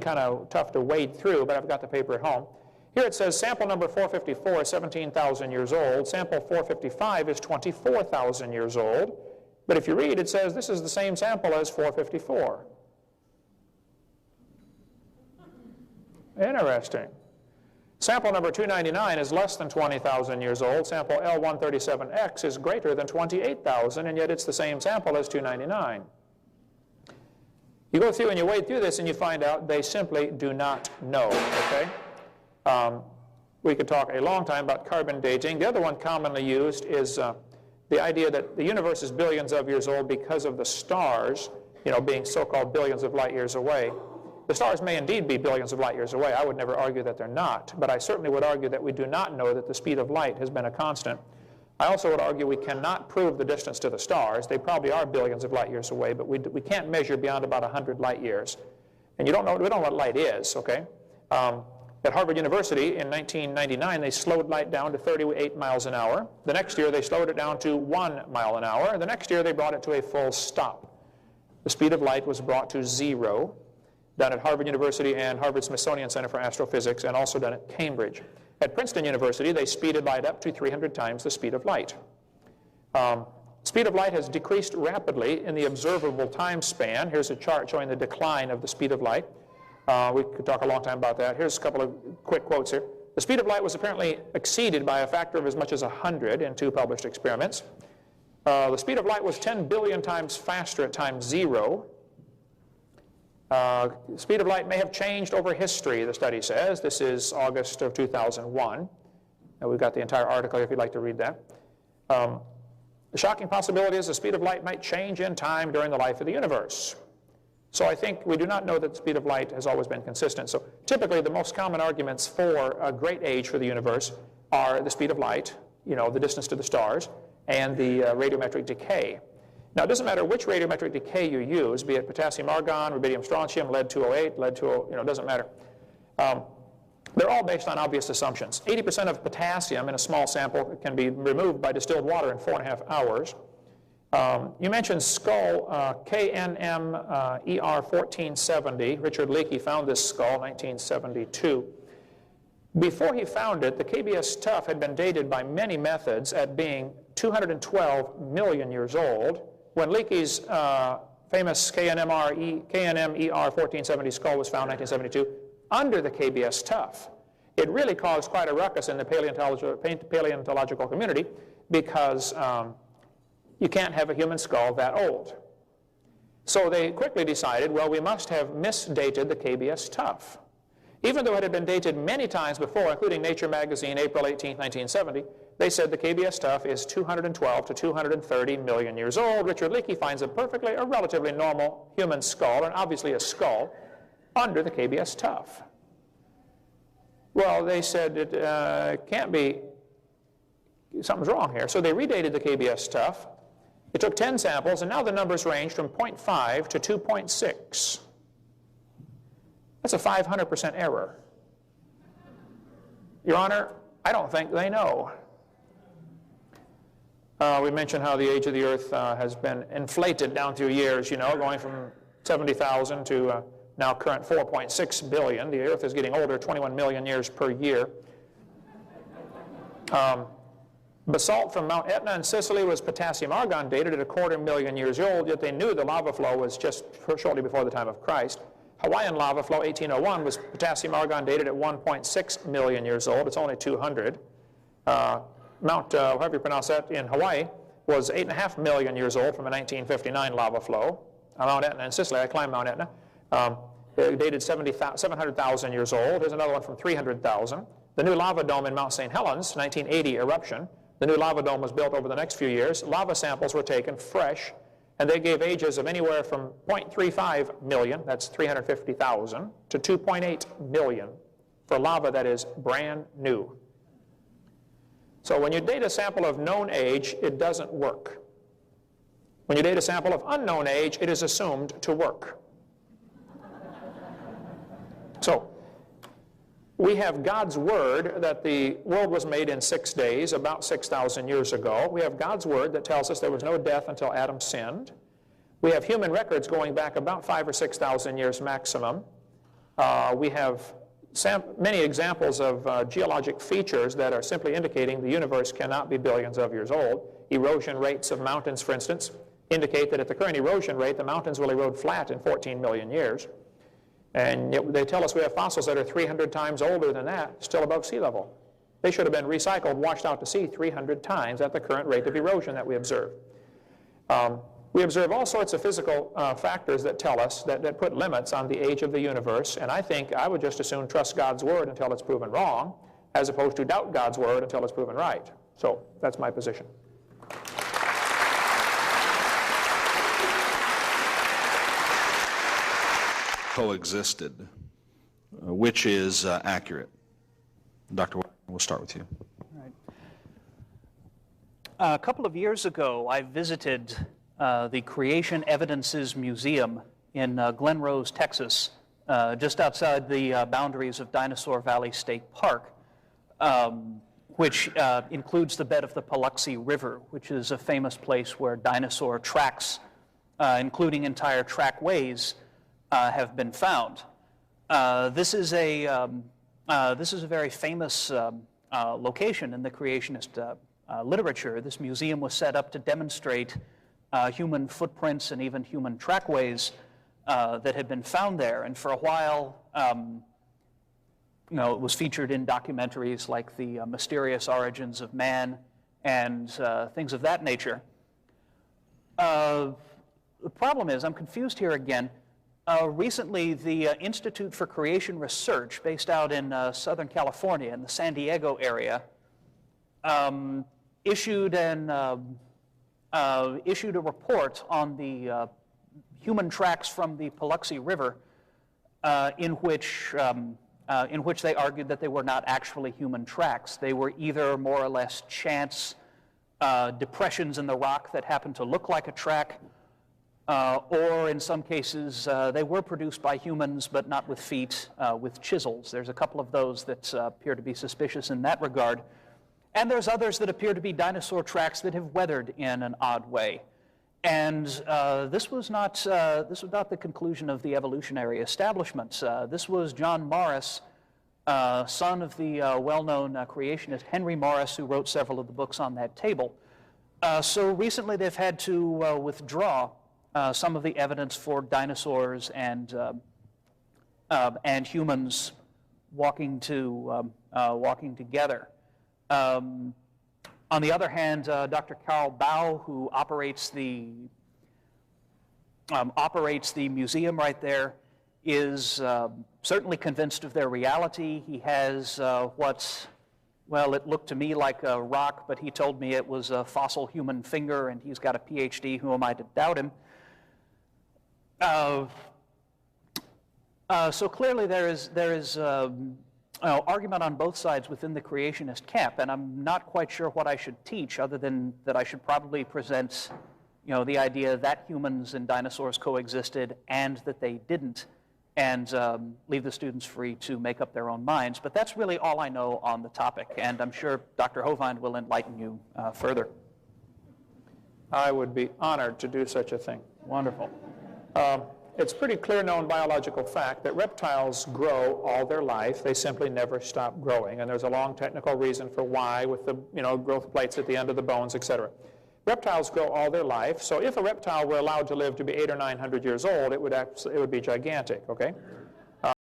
kind of tough to wade through, but I've got the paper at home. Here it says sample number 454 is 17,000 years old. Sample 455 is 24,000 years old. But if you read, it says this is the same sample as 454. Interesting. Sample number 299 is less than 20,000 years old. Sample L137X is greater than 28,000, and yet it's the same sample as 299. You go through and you wade through this and you find out they simply do not know, okay? We could talk a long time about carbon dating. The other one commonly used is the idea that the universe is billions of years old because of the stars, you know, being so-called billions of light years away. The stars may indeed be billions of light years away. I would never argue that they're not, but I certainly would argue that we do not know that the speed of light has been a constant. I also would argue we cannot prove the distance to the stars. They probably are billions of light years away, but we can't measure beyond about 100 light years. And we don't know what light is, okay? At Harvard University in 1999, they slowed light down to 38 miles an hour. The next year, they slowed it down to 1 mile an hour. The next year, they brought it to a full stop. The speed of light was brought to 0, done at Harvard University and Harvard Smithsonian Center for Astrophysics, and also done at Cambridge. At Princeton University, they speeded light up to 300 times the speed of light. Speed of light has decreased rapidly in the observable time span. Here's a chart showing the decline of the speed of light. We could talk a long time about that. Here's a couple of quick quotes here. The speed of light was apparently exceeded by a factor of as much as 100 in 2 published experiments. The speed of light was 10 billion times faster at time 0. Speed of light may have changed over history, the study says. This is August of 2001. And we've got the entire article if you'd like to read that. The shocking possibility is the speed of light might change in time during the life of the universe. So I think we do not know that the speed of light has always been consistent. So typically the most common arguments for a great age for the universe are the speed of light, you know, the distance to the stars, and the radiometric decay. Now, it doesn't matter which radiometric decay you use, be it potassium argon, rubidium strontium, lead-208, lead-20, you know, it doesn't matter. They're all based on obvious assumptions. 80% of potassium in a small sample can be removed by distilled water in 4.5 hours. You mentioned skull KNM-ER1470. Richard Leakey found this skull in 1972. Before he found it, the KBS Tough had been dated by many methods at being 212 million years old. When Leakey's famous KNM-ER1470 skull was found in 1972, under the KBS Tough, it really caused quite a ruckus in the paleontological community because you can't have a human skull that old. So they quickly decided, well, we must have misdated the KBS Tough. Even though it had been dated many times before, including Nature magazine, April 18, 1970, they said the KBS Tough is 212 to 230 million years old. Richard Leakey finds a relatively normal human skull, and obviously a skull, under the KBS Tough. Well, they said it can't be, something's wrong here. So they redated the KBS Tough. It took 10 samples, and now the numbers range from 0.5 to 2.6. That's a 500% error. Your Honor, I don't think they know. We mentioned how the age of the Earth has been inflated down through years, you know, going from 70,000 to now current 4.6 billion. The Earth is getting older, 21 million years per year. Basalt from Mount Etna in Sicily was potassium argon dated at 250,000 years old, yet they knew the lava flow was just shortly before the time of Christ. Hawaiian lava flow 1801 was potassium argon dated at 1.6 million years old. It's only 200. Mount, however you pronounce that, in Hawaii was 8.5 million years old from a 1959 lava flow. Mount Etna in Sicily, I climbed Mount Etna, dated 700,000 years old. Here's another one from 300,000. The new lava dome in Mount St. Helens, 1980 eruption. The new lava dome was built over the next few years. Lava samples were taken fresh, and they gave ages of anywhere from 0.35 million, that's 350,000, to 2.8 million for lava that is brand new. So when you date a sample of known age, it doesn't work. When you date a sample of unknown age, it is assumed to work. So we have God's word that the world was made in 6 days, about 6,000 years ago. We have God's word that tells us there was no death until Adam sinned. We have human records going back about 5,000 or 6,000 years maximum. We have many examples of geologic features that are simply indicating the universe cannot be billions of years old. Erosion rates of mountains, for instance, indicate that at the current erosion rate, the mountains will erode flat in 14 million years. And yet they tell us we have fossils that are 300 times older than that, still above sea level. They should have been recycled, washed out to sea 300 times at the current rate of erosion that we observe. We observe all sorts of physical factors that tell us, that put limits on the age of the universe, and I think I would just as soon trust God's word until it's proven wrong, as opposed to doubt God's word until it's proven right. So that's my position. Coexisted, which is accurate? Dr. Wagner, we'll start with you. All right. A couple of years ago, I visited the Creation Evidences Museum in Glen Rose, Texas, just outside the boundaries of Dinosaur Valley State Park, which includes the bed of the Paluxy River, which is a famous place where dinosaur tracks, including entire trackways, have been found. This is a very famous location in the creationist literature. This museum was set up to demonstrate human footprints and even human trackways that had been found there. And for a while, it was featured in documentaries like The Mysterious Origins of Man and things of that nature. The problem is, I'm confused here again. Recently, the Institute for Creation Research, based out in Southern California, in the San Diego area, issued a report on the human tracks from the Paluxy River, in which they argued that they were not actually human tracks. They were either more or less chance depressions in the rock that happened to look like a track, or in some cases, they were produced by humans, but not with feet, with chisels. There's a couple of those that appear to be suspicious in that regard. And there's others that appear to be dinosaur tracks that have weathered in an odd way. And this was not the conclusion of the evolutionary establishment. This was John Morris, son of the well-known creationist Henry Morris, who wrote several of the books on that table. So recently they've had to withdraw some of the evidence for dinosaurs and humans walking together. On the other hand, Dr. Carl Baugh, who operates the museum right there, is certainly convinced of their reality. He has well, it looked to me like a rock, but he told me it was a fossil human finger, and he's got a PhD. Who am I to doubt him? So clearly there is argument on both sides within the creationist camp, and I'm not quite sure what I should teach, other than that I should probably present, the idea that humans and dinosaurs coexisted and that they didn't, and leave the students free to make up their own minds. But that's really all I know on the topic, and I'm sure Dr. Hovind will enlighten you further. I would be honored to do such a thing. Wonderful. It's pretty clear known biological fact that reptiles grow all their life. They simply never stop growing, and there's a long technical reason for why, with the growth plates at the end of the bones, etc. Reptiles grow all their life, so if a reptile were allowed to live to be 800 or 900 years old, it would be gigantic, okay?